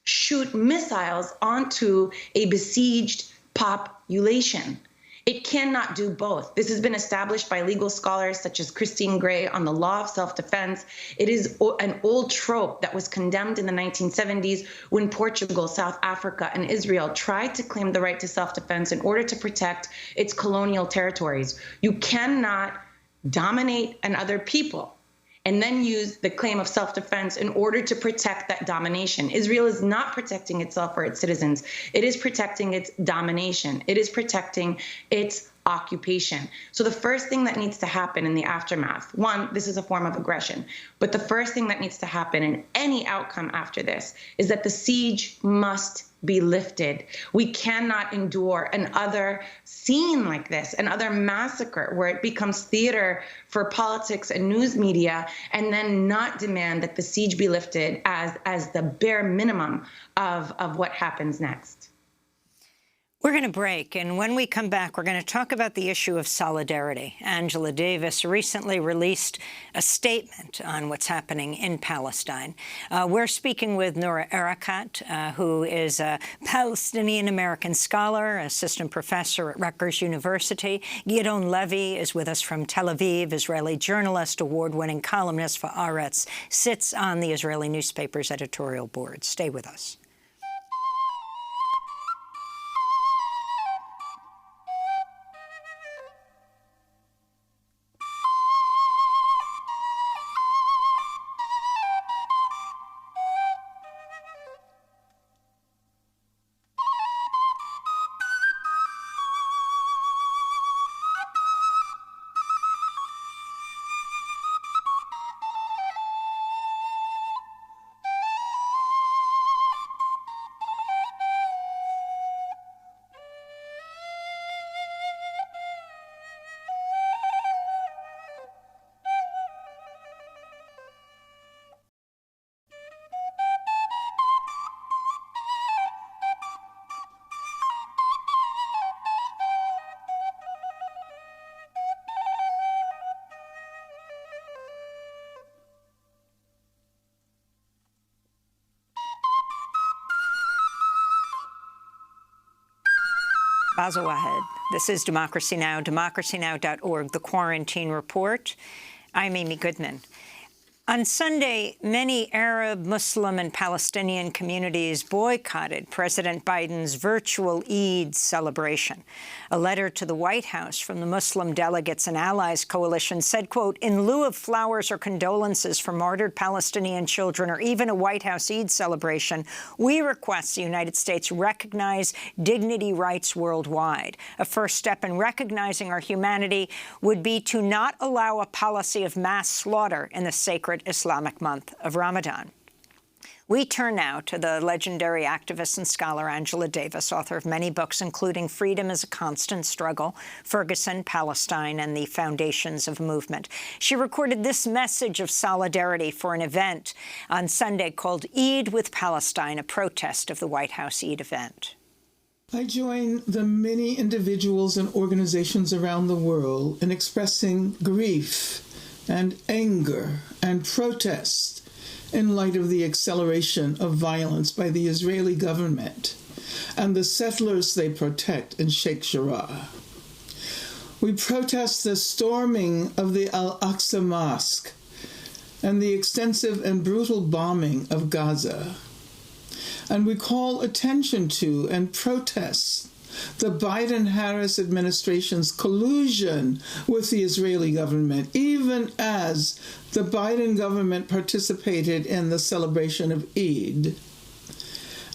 shoot missiles onto a besieged population. It cannot do both. This has been established by legal scholars such as Christine Gray on the law of self-defense. It is an old trope that was condemned in the 1970s when Portugal, South Africa, and Israel tried to claim the right to self-defense in order to protect its colonial territories. You cannot dominate another people and then use the claim of self-defense in order to protect that domination. Israel is not protecting itself or its citizens. It is protecting its domination. It is protecting its occupation. So the first thing that needs to happen in the aftermath, one, this is a form of aggression, but the first thing that needs to happen in any outcome after this is that the siege must be lifted. We cannot endure another scene like this, another massacre where it becomes theater for politics and news media, and then not demand that the siege be lifted as the bare minimum of what happens next. We're going to break, and when we come back, we're going to talk about the issue of solidarity. Angela Davis recently released a statement on what's happening in Palestine. We're speaking with Noura Erakat, who is a Palestinian-American scholar, assistant professor at Rutgers University. Gideon Levy is with us from Tel Aviv, Israeli journalist, award-winning columnist for Haaretz, sits on the Israeli newspaper's editorial board. Stay with us. Baza Wahed. This is Democracy Now!, democracynow.org, The Quarantine Report. I'm Amy Goodman. On Sunday, many Arab, Muslim, and Palestinian communities boycotted President Biden's virtual Eid celebration. A letter to the White House from the Muslim Delegates and Allies Coalition said, quote, in lieu of flowers or condolences for martyred Palestinian children or even a White House Eid celebration, we request the United States recognize dignity rights worldwide. A first step in recognizing our humanity would be to not allow a policy of mass slaughter in the sacred Islamic month of Ramadan. We turn now to the legendary activist and scholar Angela Davis, author of many books, including Freedom is a Constant Struggle, Ferguson, Palestine, and the Foundations of Movement. She recorded this message of solidarity for an event on Sunday called Eid with Palestine, a protest of the White House Eid event. I join the many individuals and organizations around the world in expressing grief and anger and protest in light of the acceleration of violence by the Israeli government and the settlers they protect in Sheikh Jarrah. We protest the storming of the Al-Aqsa Mosque and the extensive and brutal bombing of Gaza. And we call attention to and protest the Biden-Harris administration's collusion with the Israeli government, even as the Biden government participated in the celebration of Eid.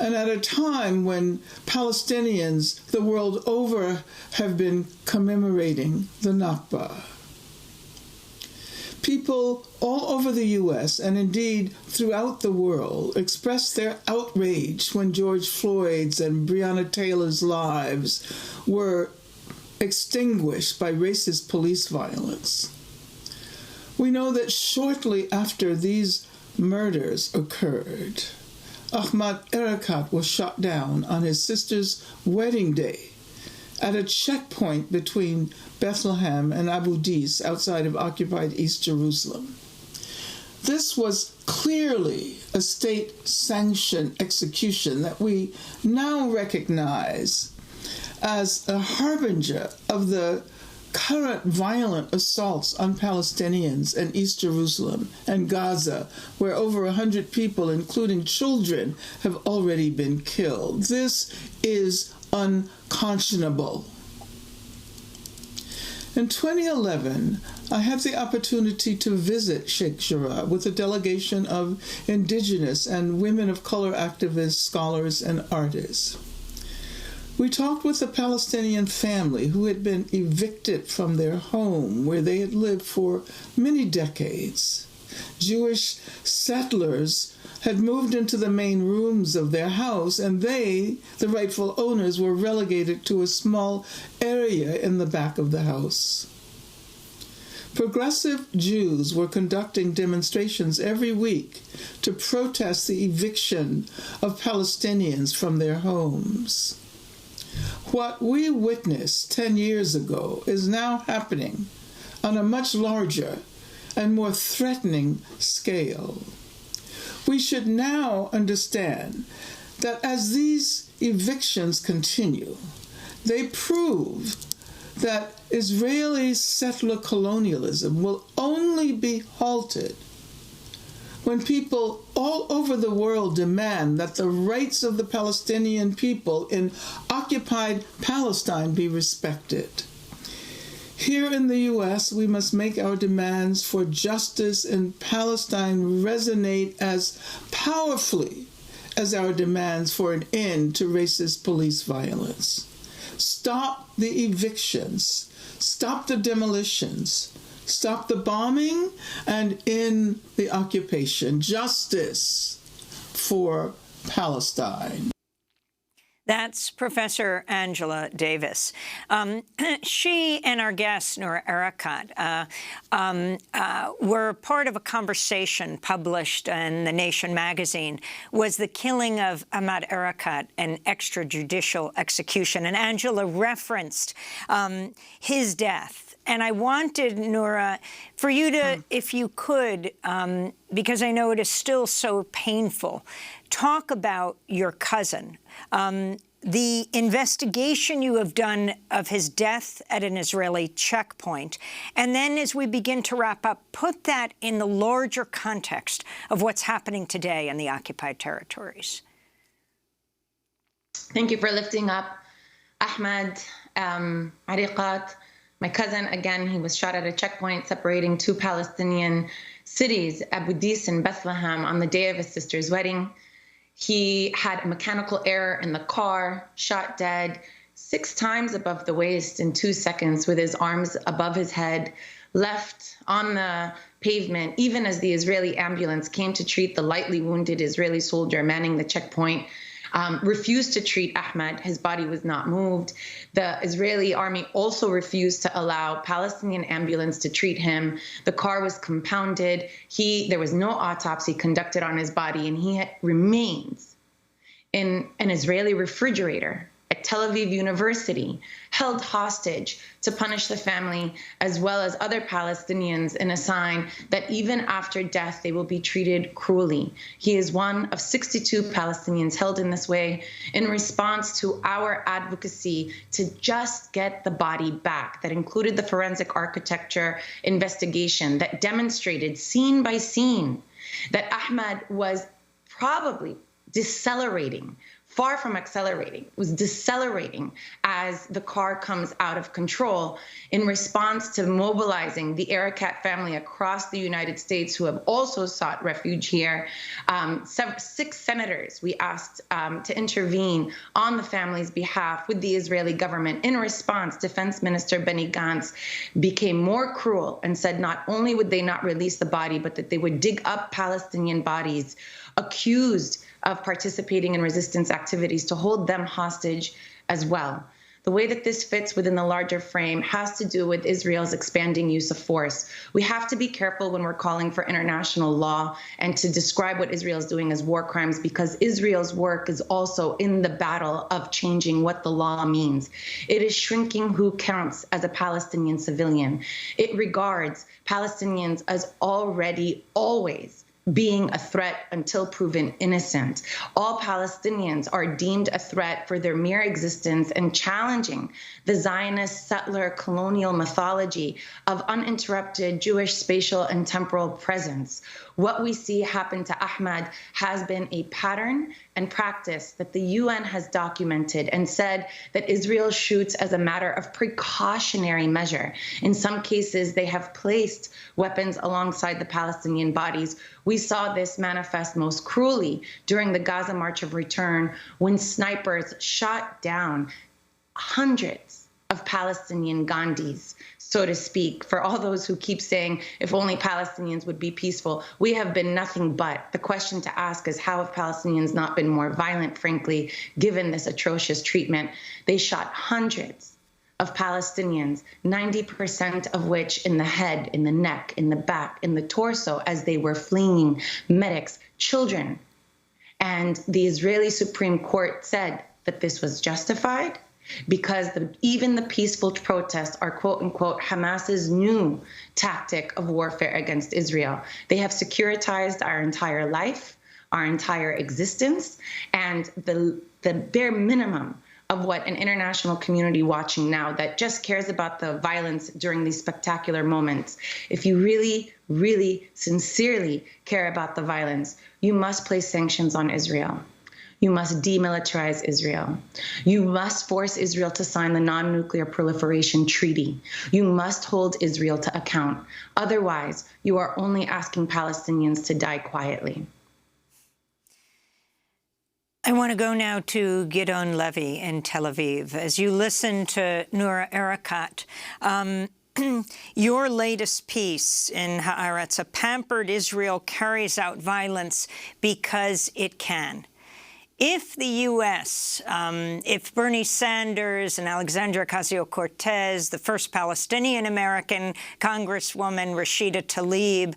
And at a time when Palestinians the world over have been commemorating the Nakba. People all over the U.S. and indeed throughout the world expressed their outrage when George Floyd's and Breonna Taylor's lives were extinguished by racist police violence. We know that shortly after these murders occurred, Ahmad Erakat was shot down on his sister's wedding day at a checkpoint between Bethlehem and Abu Dis outside of occupied East Jerusalem. This was clearly a state-sanctioned execution that we now recognize as a harbinger of the current violent assaults on Palestinians in East Jerusalem and Gaza, where over 100 people, including children, have already been killed. This is unconscionable. In 2011, I had the opportunity to visit Sheikh Jarrah with a delegation of indigenous and women of color activists, scholars, and artists. We talked with a Palestinian family who had been evicted from their home where they had lived for many decades. Jewish settlers had moved into the main rooms of their house, and they, the rightful owners, were relegated to a small area in the back of the house. Progressive Jews were conducting demonstrations every week to protest the eviction of Palestinians from their homes. What we witnessed 10 years ago is now happening on a much larger and more threatening scale. We should now understand that as these evictions continue, they prove that Israeli settler colonialism will only be halted when people all over the world demand that the rights of the Palestinian people in occupied Palestine be respected. Here in the U.S., we must make our demands for justice in Palestine resonate as powerfully as our demands for an end to racist police violence. Stop the evictions, stop the demolitions, stop the bombing, and end the occupation. Justice for Palestine. That's Professor Angela Davis. She and our guest, Noura Erakat, were part of a conversation published in The Nation magazine. Was the killing of Ahmad Erakat an extrajudicial execution? And Angela referenced his death. And I wanted, Noura, for you to, if you could, because I know it is still so painful, talk about your cousin, the investigation you have done of his death at an Israeli checkpoint, and then as we begin to wrap up, put that in the larger context of what's happening today in the occupied territories. Thank you for lifting up Ahmad Erakat. My cousin, again, he was shot at a checkpoint separating two Palestinian cities, Abu Dis and Bethlehem, on the day of his sister's wedding. He had a mechanical error in the car, shot dead 6 times above the waist in 2 seconds with his arms above his head, left on the pavement, even as the Israeli ambulance came to treat the lightly wounded Israeli soldier manning the checkpoint. Refused to treat Ahmad. His body was not moved. The Israeli army also refused to allow Palestinian ambulance to treat him. The car was compounded. There was no autopsy conducted on his body, and he remains in an Israeli refrigerator at Tel Aviv University, held hostage to punish the family as well as other Palestinians in a sign that even after death, they will be treated cruelly. He is one of 62 Palestinians held in this way in response to our advocacy to just get the body back. That included the forensic architecture investigation that demonstrated scene by scene that Ahmad was probably decelerating, far from accelerating, was decelerating as the car comes out of control in response to mobilizing the Erakat family across the United States who have also sought refuge here. 6 senators we asked to intervene on the family's behalf with the Israeli government. In response, Defense Minister Benny Gantz became more cruel and said not only would they not release the body, but that they would dig up Palestinian bodies accused of participating in resistance activities to hold them hostage as well. The way that this fits within the larger frame has to do with Israel's expanding use of force. We have to be careful when we're calling for international law and to describe what Israel is doing as war crimes, because Israel's work is also in the battle of changing what the law means. It is shrinking who counts as a Palestinian civilian. It regards Palestinians as already always being a threat until proven innocent. All Palestinians are deemed a threat for their mere existence and challenging the Zionist settler colonial mythology of uninterrupted Jewish spatial and temporal presence. What we see happen to Ahmad has been a pattern and practice that the UN has documented and said that Israel shoots as a matter of precautionary measure. In some cases, they have placed weapons alongside the Palestinian bodies. We saw this manifest most cruelly during the Gaza March of Return when snipers shot down hundreds of Palestinian Gandhis, so to speak, for all those who keep saying, if only Palestinians would be peaceful. We have been nothing but. The question to ask is, how have Palestinians not been more violent, frankly, given this atrocious treatment? They shot hundreds of Palestinians, 90% of which in the head, in the neck, in the back, in the torso, as they were fleeing medics, children. And the Israeli Supreme Court said that this was justified because even the peaceful protests are, quote unquote, Hamas's new tactic of warfare against Israel. They have securitized our entire life, our entire existence, and the bare minimum of what an international community watching now that just cares about the violence during these spectacular moments. If you really, really sincerely care about the violence, you must place sanctions on Israel. You must demilitarize Israel. You must force Israel to sign the non-nuclear proliferation treaty. You must hold Israel to account. Otherwise, you are only asking Palestinians to die quietly. I want to go now to Gideon Levy in Tel Aviv. As you listen to Noura Erakat, your latest piece in Haaretz, a pampered Israel carries out violence because it can. If the U.S., if Bernie Sanders and Alexandria Ocasio-Cortez, the first Palestinian-American Congresswoman Rashida Tlaib,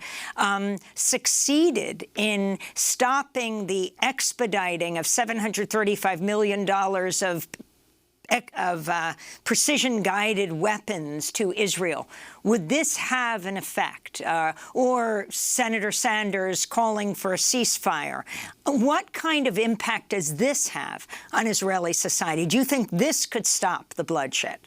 succeeded in stopping the expediting of $735 million of precision-guided weapons to Israel, would this have an effect? Or Senator Sanders calling for a ceasefire? What kind of impact does this have on Israeli society? Do you think this could stop the bloodshed?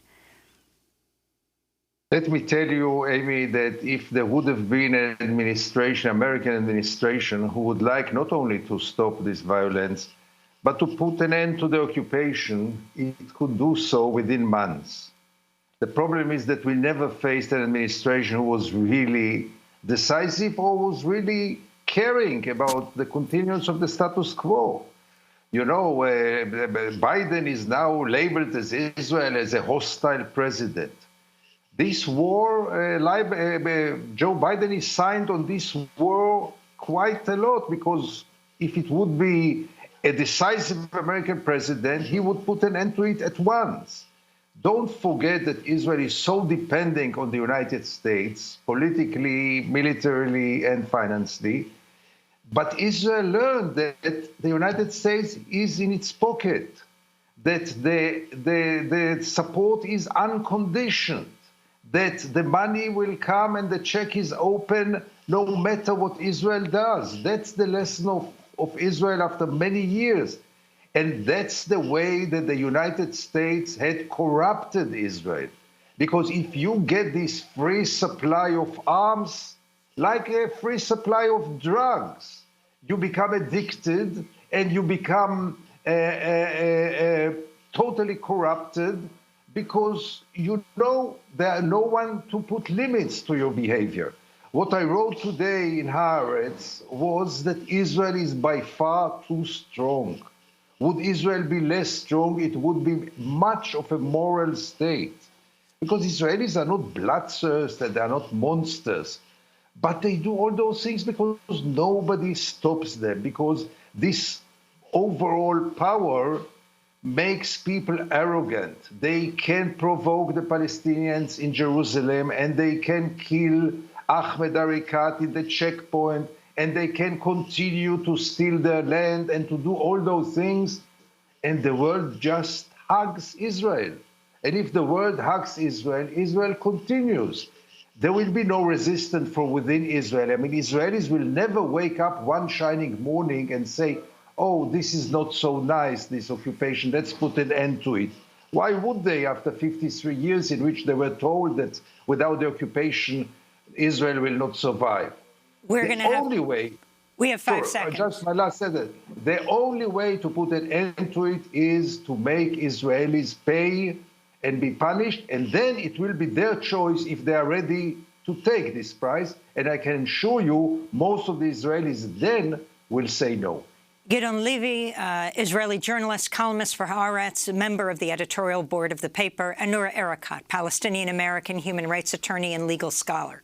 Let me tell you, Amy, that if there would have been an administration, American administration, who would like not only to stop this violence, but to put an end to the occupation, it could do so within months. The problem is that we never faced an administration who was really decisive or was really caring about the continuance of the status quo. You know, Biden is now labeled as Israel as a hostile president. This war, Joe Biden is signed on this war quite a lot, because if it would be a decisive American president, he would put an end to it at once. Don't forget that Israel is so dependent on the United States, politically, militarily, and financially. But Israel learned that the United States is in its pocket, that the support is unconditioned, that the money will come and the check is open no matter what Israel does. That's the lesson of Israel after many years. And that's the way that the United States had corrupted Israel. Because if you get this free supply of arms, like a free supply of drugs, you become addicted and you become totally corrupted, because you know there's no one to put limits to your behavior. What I wrote today in Haaretz was that Israel is by far too strong. Would Israel be less strong, it would be much of a moral state. Because Israelis are not bloodthirsty, they are not monsters. But they do all those things because nobody stops them, because this overall power makes people arrogant. They can provoke the Palestinians in Jerusalem, and they can kill Ahmed Arikat in the checkpoint, and they can continue to steal their land and to do all those things, and the world just hugs Israel. And if the world hugs Israel, Israel continues. There will be no resistance from within Israel. I mean, Israelis will never wake up one shining morning and say, oh, this is not so nice, this occupation, let's put an end to it. Why would they, after 53 years in which they were told that without the occupation, Israel will not survive? We have 5 seconds. Just my last sentence. The only way to put an end to it is to make Israelis pay and be punished, and then it will be their choice if they are ready to take this price. And I can assure you, most of the Israelis then will say no. Gideon Levy, Israeli journalist, columnist for Haaretz, a member of the editorial board of the paper, and Noura Erakat, Palestinian-American human rights attorney and legal scholar.